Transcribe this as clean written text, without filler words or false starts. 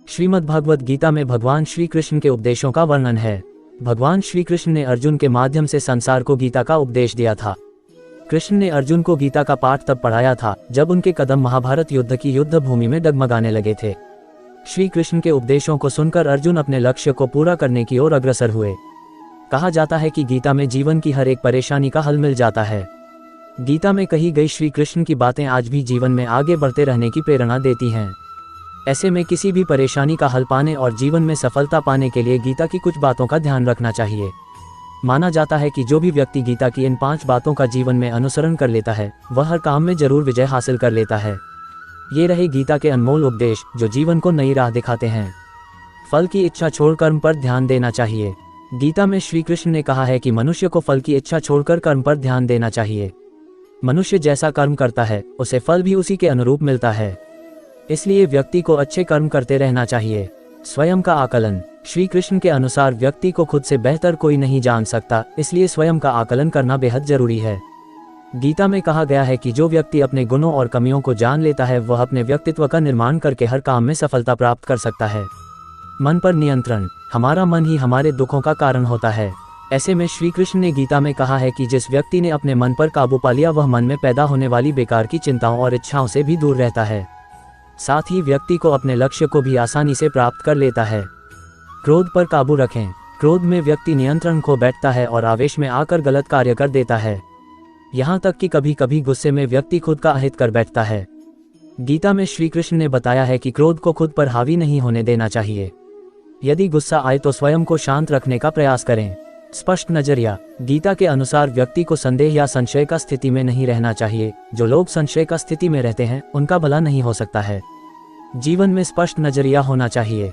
श्रीमद्भागवत गीता में भगवान श्री कृष्ण के उपदेशों का वर्णन है। भगवान श्री कृष्ण ने अर्जुन के माध्यम से संसार को गीता का उपदेश दिया था। कृष्ण ने अर्जुन को गीता का पाठ तब पढ़ाया था जब उनके कदम महाभारत युद्ध की युद्ध भूमि में डगमगाने लगे थे। श्री कृष्ण के उपदेशों को सुनकर अर्जुन अपने लक्ष्य को पूरा करने की ओर अग्रसर हुए। कहा जाता है कि गीता में जीवन की हर एक परेशानी का हल मिल जाता है। गीता में कही गई श्री कृष्ण की बातें आज भी जीवन में आगे बढ़ते रहने की प्रेरणा देती हैं। ऐसे में किसी भी परेशानी का हल पाने और जीवन में सफलता पाने के लिए गीता की कुछ बातों का ध्यान रखना चाहिए। माना जाता है कि जो भी व्यक्ति गीता की इन 5 बातों का जीवन में अनुसरण कर लेता है वह हर काम में जरूर विजय हासिल कर लेता है। ये रहे गीता के अनमोल उपदेश जो जीवन को नई राह दिखाते हैं। फल की इच्छा छोड़ कर्म पर ध्यान देना चाहिए। गीता में श्री कृष्ण ने कहा है कि मनुष्य को फल की इच्छा छोड़कर कर्म पर ध्यान देना चाहिए। मनुष्य जैसा कर्म करता है उसे फल भी उसी के अनुरूप मिलता है, इसलिए व्यक्ति को अच्छे कर्म करते रहना चाहिए। स्वयं का आकलन। श्री कृष्ण के अनुसार व्यक्ति को खुद से बेहतर कोई नहीं जान सकता, इसलिए स्वयं का आकलन करना बेहद जरूरी है। गीता में कहा गया है कि जो व्यक्ति अपने गुणों और कमियों को जान लेता है वह अपने व्यक्तित्व का निर्माण करके हर काम में सफलता प्राप्त कर सकता है। मन पर नियंत्रण। हमारा मन ही हमारे दुखों का कारण होता है। ऐसे में श्री कृष्ण ने गीता में कहा है कि जिस व्यक्ति ने अपने मन पर काबू पा लिया वह मन में पैदा होने वाली बेकार की चिंताओं और इच्छाओं से भी दूर रहता है। साथ ही व्यक्ति को अपने लक्ष्य को भी आसानी से प्राप्त कर लेता है। क्रोध पर काबू रखें। क्रोध में व्यक्ति नियंत्रण खो बैठता है और आवेश में आकर गलत कार्य कर देता है। यहाँ तक कि कभी कभी गुस्से में व्यक्ति खुद का अहित कर बैठता है। गीता में श्री कृष्ण ने बताया है कि क्रोध को खुद पर हावी नहीं होने देना चाहिए। यदि गुस्सा आए तो स्वयं को शांत रखने का प्रयास करें। स्पष्ट नजरिया। गीता के अनुसार व्यक्ति को संदेह या संशय का स्थिति में नहीं रहना चाहिए। जो लोग संशय का स्थिति में रहते हैं उनका भला नहीं हो सकता है। जीवन में स्पष्ट नजरिया होना चाहिए।